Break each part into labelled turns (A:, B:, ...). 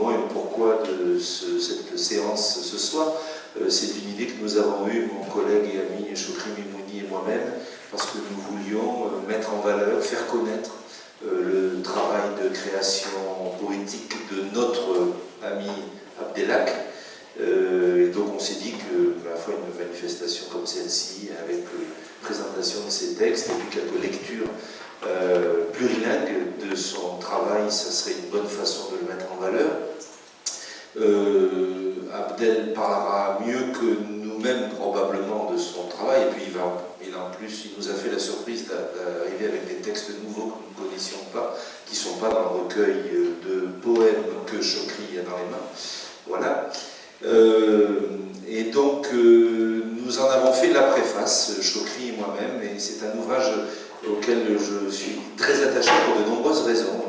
A: comment et le pourquoi de cette séance ce soir. C'est une idée que nous avons eue, mon collègue et ami Chokri Mimouni et moi-même, parce que nous voulions mettre en valeur, faire connaître le travail de création poétique de notre ami Abdelhak. Et donc on s'est dit que, à la fois une manifestation comme celle-ci, avec présentation de ses textes et puis quelques lectures plurilingues de son travail, ça serait une bonne façon de le mettre en valeur. Abdel parlera mieux que nous-mêmes probablement de son travail, et puis il nous a fait la surprise d'arriver avec des textes nouveaux que nous ne connaissions pas, qui ne sont pas dans le recueil de poèmes que Chokri a dans les mains. Voilà. Et donc nous en avons fait la préface, Chokri et moi-même, et c'est un ouvrage auquel je suis très attaché pour de nombreuses raisons.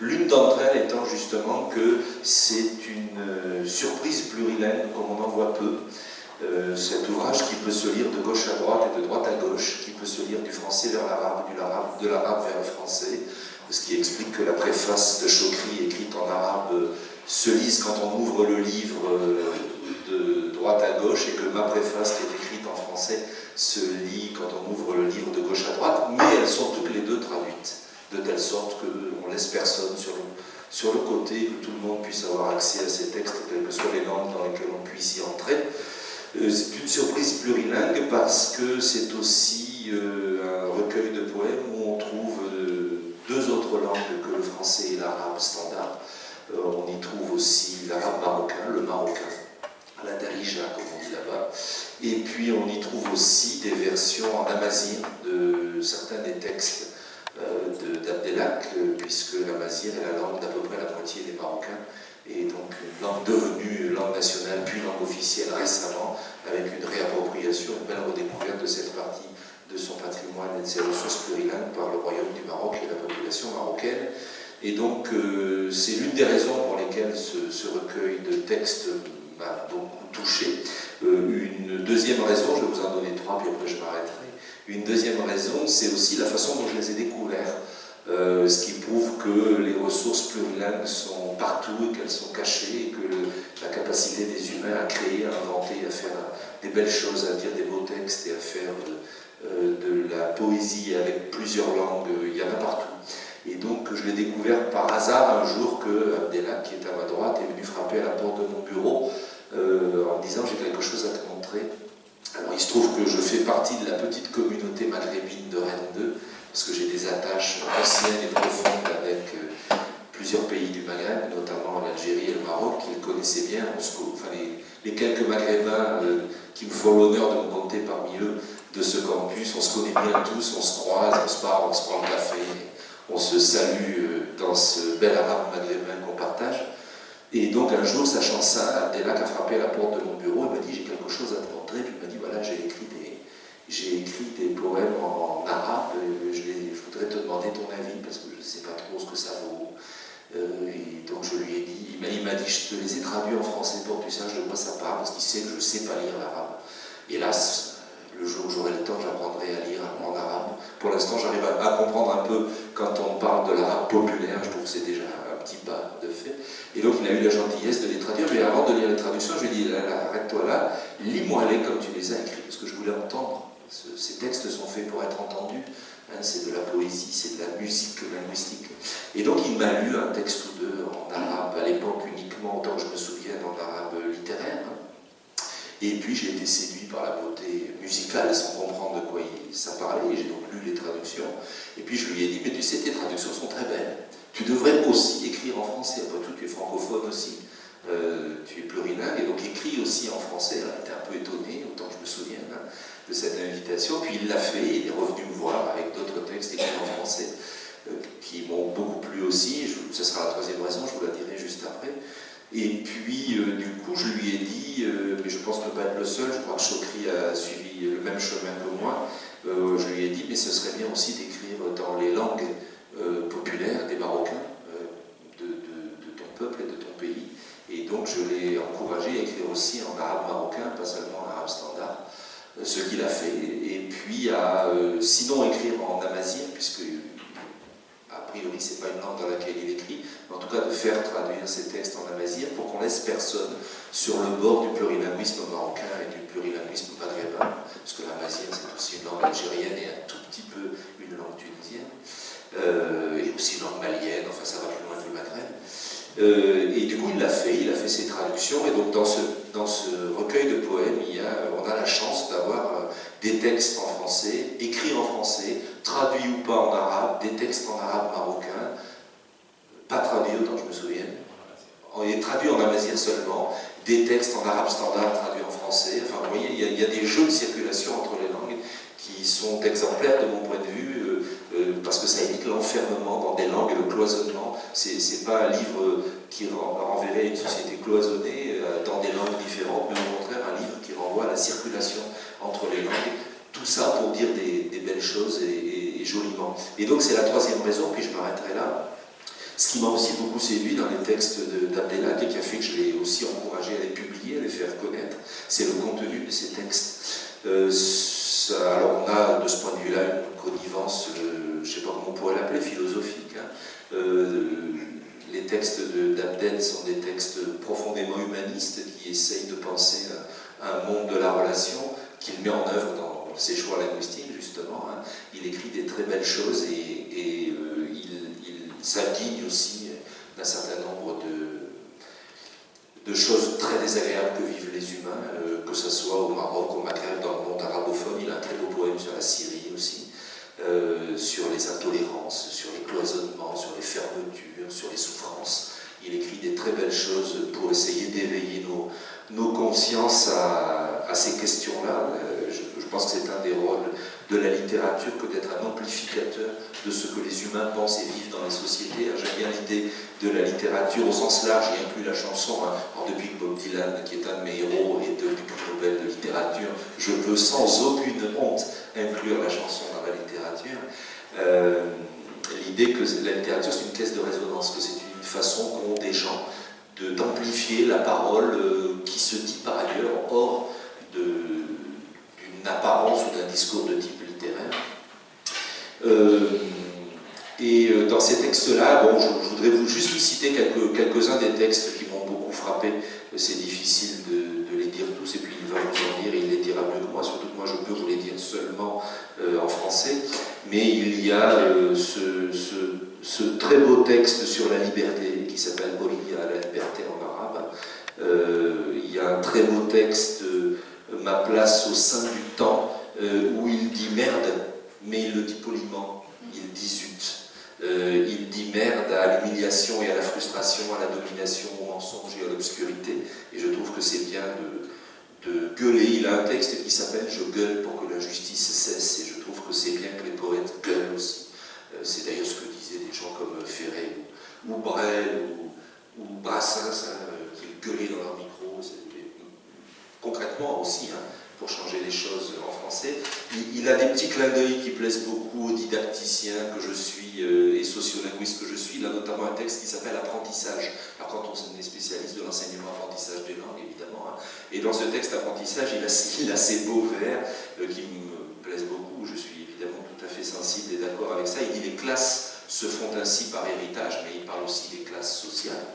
A: L'une d'entre elles étant justement que c'est une surprise plurilingue comme on en voit peu. Cet ouvrage qui peut se lire de gauche à droite et de droite à gauche, qui peut se lire du français vers l'arabe, de l'arabe vers le français, ce qui explique que la préface de Chokri écrite en arabe se lise quand on ouvre le livre de droite à gauche, et que ma préface qui est écrite en français se lit quand on ouvre le livre de gauche à droite, mais elles sont toutes les deux traduites, de telle sorte qu'on laisse personne sur le côté, que tout le monde puisse avoir accès à ces textes, quelles que soient les langues dans lesquelles on puisse y entrer. C'est une surprise plurilingue parce que c'est aussi un recueil de poèmes où on trouve deux autres langues que le français et l'arabe standard. On y trouve aussi l'arabe marocain, le marocain, la darija comme on dit là-bas, et puis on y trouve aussi des versions en amazigh de certains des textes d'Abdelhak, puisque l'amazigh est la langue d'à peu près la moitié des Marocains, et donc une langue devenue langue nationale, puis langue officielle récemment, avec une réappropriation, une belle redécouverte de cette partie de son patrimoine et de ses ressources plurilingues par le Royaume du Maroc et la population marocaine. Et donc c'est l'une des raisons pour lesquelles ce recueil de textes m'a beaucoup touché. Une deuxième raison, je vais vous en donner trois, puis après je m'arrêterai. Une deuxième raison, c'est aussi la façon dont je les ai découverts. Ce qui prouve que les ressources plurilingues sont partout et qu'elles sont cachées, et que la capacité des humains à créer, à inventer, à faire des belles choses, à dire des beaux textes et à faire de la poésie avec plusieurs langues, il y en a partout. Et donc je l'ai découvert par hasard un jour que Abdelhak, qui est à ma droite, est venu frapper à la porte de mon bureau en me disant « j'ai quelque chose à te montrer ». Alors il se trouve que je fais partie de la petite communauté maghrébine de Rennes 2, parce que j'ai des attaches anciennes et profondes avec plusieurs pays du Maghreb, notamment l'Algérie et le Maroc, qu'ils connaissaient bien. Enfin, les quelques Maghrébins qui me font l'honneur de me compter parmi eux de ce campus, on se connaît bien tous, on se croise, on se parle, on se prend le café, on se salue dans ce bel arabe maghrébin qu'on partage. Et donc un jour, sachant ça, Abdelhak a frappé à la porte de mon bureau et m'a dit « j'ai quelque chose à te montrer ». Puis il m'a dit « voilà, j'ai écrit des poèmes en arabe, je voudrais te demander ton avis parce que je ne sais pas trop ce que ça vaut ». Et donc je lui ai dit, il m'a dit « je te les ai traduits en français pour que tu saches de quoi ça parle, parce qu'il sait que je ne sais pas lire l'arabe ». Hélas, le jour où j'aurai le temps, j'apprendrai à lire en arabe. Pour l'instant, j'arrive à comprendre un peu quand on parle de l'arabe populaire, je trouve que c'est déjà un petit pas de fait. Et donc il a eu la gentillesse de les traduire, mais avant de lire les traductions, je lui ai dit « arrête-toi là, lis-moi-les comme tu les as écrits », parce que je voulais entendre. Ces textes sont faits pour être entendus, hein, c'est de la poésie, c'est de la musique linguistique. Et donc il m'a lu un texte ou deux en arabe, à l'époque uniquement, autant que je me souvienne, en arabe littéraire. Et puis j'ai été séduit par la beauté musicale, sans comprendre de quoi ça parlait, et j'ai donc lu les traductions. Et puis je lui ai dit, mais tu sais, tes traductions sont très belles, tu devrais aussi écrire en français, après tout tu es francophone aussi. Tu es plurilingue, et donc écrit aussi en français. Elle était un peu étonnée, autant que je me souviens, hein, de cette invitation. Puis il l'a fait, il est revenu me voir avec d'autres textes écrits en français qui m'ont beaucoup plu aussi. Ce sera la troisième raison, je vous la dirai juste après. Et puis du coup je lui ai dit, mais je pense ne pas être le seul, je crois que Chokri a suivi le même chemin que moi, je lui ai dit, mais ce serait bien aussi d'écrire dans les langues populaires des Marocains, de ton peuple et de ton pays. Et donc je l'ai encouragé à écrire aussi en arabe marocain, pas seulement en arabe standard, ce qu'il a fait. Et puis à sinon écrire en amazigh, puisque a priori c'est pas une langue dans laquelle il écrit, en tout cas de faire traduire ces textes en amazigh pour qu'on laisse personne sur le bord du plurilinguisme marocain et du plurilinguisme maghrébin, parce que l'amazigh c'est aussi une langue algérienne et un tout petit peu une langue tunisienne, et aussi une langue malienne, enfin ça va plus loin que le Maghreb. Et du coup il a fait ses traductions, et donc dans ce recueil de poèmes, on a la chance d'avoir des textes en français, écrits en français, traduits ou pas en arabe, des textes en arabe marocain, pas traduits autant que je me souviens, et traduits en amazigh seulement, des textes en arabe standard traduits en français. Enfin vous voyez, il y a des jeux de circulation entre les langues qui sont exemplaires de mon point de vue, parce que ça évite l'enfermement dans des langues et le cloisonnement. C'est pas un livre qui renverrait une société cloisonnée dans des langues différentes, mais au contraire un livre qui renvoie à la circulation entre les langues. Tout ça pour dire des belles choses et joliment. Et donc c'est la troisième raison, puis je m'arrêterai là. Ce qui m'a aussi beaucoup séduit dans les textes d'Abdelhak et qui a fait que je l'ai aussi encouragé à les publier, à les faire connaître, c'est le contenu de ces textes. Alors on a de ce point de vue-là une connivence, je ne sais pas comment on pourrait l'appeler, philosophique. Hein. Les textes d'Abdel sont des textes profondément humanistes qui essayent de penser à un monde de la relation qu'il met en œuvre dans ses choix linguistiques, justement. Hein. Il écrit des très belles choses et il s'indigne aussi d'un certain nombre de choses très désagréables que vivent les humains, que ce soit au Maroc, au Maghreb, dans le monde arabophone. Il a un très beau poème sur la Syrie aussi, sur les intolérances, sur les cloisonnements, sur les fermetures, sur les souffrances. Il écrit des très belles choses pour essayer d'éveiller nos consciences à ces questions-là. Je pense que c'est un des rôles de la littérature que d'être un amplificateur de ce que les humains pensent et vivent dans les sociétés. J'aime bien l'idée de la littérature au sens large, y inclut la chanson. Alors depuis que Bob Dylan, qui est un de mes héros, est devenu prix Nobel de littérature, je peux sans aucune honte inclure la chanson dans la littérature. L'idée que la littérature c'est une caisse de résonance, que c'est une façon qu'ont des gens d'amplifier la parole qui se dit par ailleurs hors d'une apparence ou d'un discours de type littéraire. Dans ces textes-là, bon, je voudrais vous juste citer quelques-uns des textes qui m'ont beaucoup frappé. C'est difficile de les dire tous, et puis il va vous en dire, et il les dira mieux que moi, surtout que moi je peux vous les dire seulement en français. Mais il y a ce très beau texte sur la liberté qui s'appelle Bolivia, la liberté en arabe. Il y a un très beau texte, Ma place au sein du temps, où il dit merde, mais il le dit poliment, il dit zut. Il dit merde à l'humiliation et à la frustration, à la domination, au mensonge et à l'obscurité. Et je trouve que c'est bien de gueuler. Il a un texte qui s'appelle « Je gueule pour que la justice cesse ». Et je trouve que c'est bien que les poètes gueulent aussi. C'est d'ailleurs ce que disaient des gens comme Ferré ou Brel ou Brassens, qui gueulaient dans leur micro. Concrètement aussi, pour changer les choses en français. Il a des petits clins d'œil qui plaisent beaucoup aux didacticiens que je suis et sociolinguistes que je suis. Il a notamment un texte qui s'appelle Apprentissage. Alors quand on est spécialiste de l'enseignement apprentissage des langues, évidemment. Et dans ce texte Apprentissage, il a ces beaux vers qui me plaisent beaucoup. Je suis évidemment tout à fait sensible et d'accord avec ça. Il dit les classes se font ainsi par héritage, mais il parle aussi des classes sociales.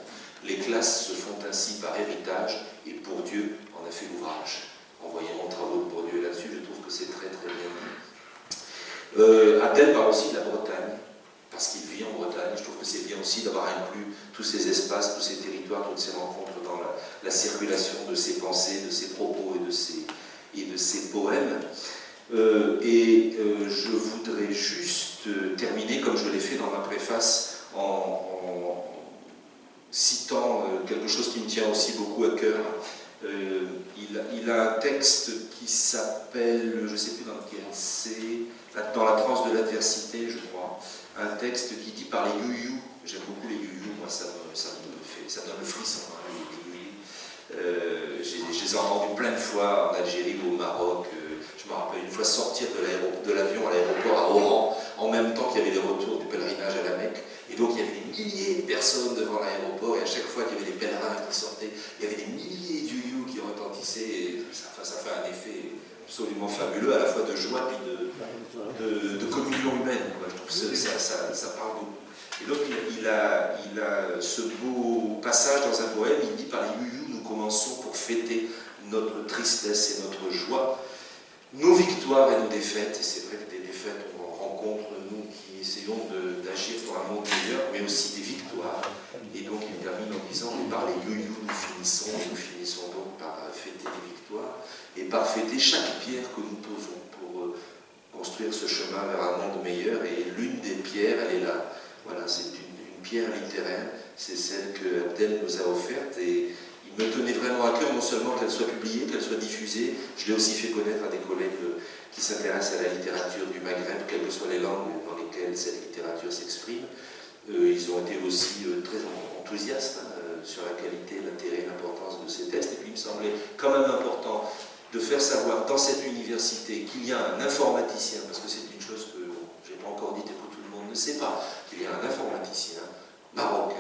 A: Les classes se font ainsi par héritage, et pour Dieu en a fait l'ouvrage. En voyant les travaux de Bourdieu là-dessus, je trouve que c'est très très bien dit. Abdel parle aussi de la Bretagne, parce qu'il vit en Bretagne. Je trouve que c'est bien aussi d'avoir inclus tous ces espaces, tous ces territoires, toutes ces rencontres dans la circulation de ses pensées, de ses propos et de ses poèmes. Je voudrais juste terminer, comme je l'ai fait dans ma préface, en citant quelque chose qui me tient aussi beaucoup à cœur. Il a un texte qui s'appelle, je ne sais plus dans lequel c'est, dans la transe de l'adversité, je crois, un texte qui dit par les you-you. J'aime beaucoup les you-you, moi ça me donne le frisson, les you-you. Je les ai entendus plein de fois en Algérie ou au Maroc. Je me rappelle une fois sortir de l'avion à l'aéroport à Oran, en même temps qu'il y avait les retours du pèlerinage à la Mecque. Et donc il y avait des milliers de personnes devant l'aéroport, et à chaque fois qu'il y avait des pèlerins qui sortaient, il y avait des milliers de you-you qui retentissaient, et ça fait un effet absolument fabuleux, à la fois de joie et de communion humaine. Quoi. Je trouve que ça parle beaucoup. Et donc il a ce beau passage dans un poème, il dit « Par les youyous, nous commençons pour fêter notre tristesse et notre joie, nos victoires et nos défaites. » Et c'est vrai que des défaites, on rencontre nous qui essayons d'agir pour un monde meilleur, mais aussi des victoires. Et donc il termine en disant « Et par les youyous, nous finissons donc par fêter les victoires, et par fêter chaque pierre que nous posons pour construire ce chemin vers un monde meilleur. » Et l'une des pierres, elle est là. Voilà, c'est une pierre littéraire, c'est celle que Abdel nous a offerte, et il me tenait vraiment à cœur non seulement qu'elle soit publiée, qu'elle soit diffusée, je l'ai aussi fait connaître à des collègues qui s'intéressent à la littérature du Maghreb, quelles que soient les langues dans lesquelles cette littérature s'exprime. Ils ont été aussi très enthousiastes sur la qualité, l'intérêt et l'importance de ces textes, et puis il me semblait quand même important de faire savoir dans cette université qu'il y a un informaticien, parce que c'est une chose que je n'ai pas encore dite et que tout le monde ne sait pas, qu'il y a un informaticien marocain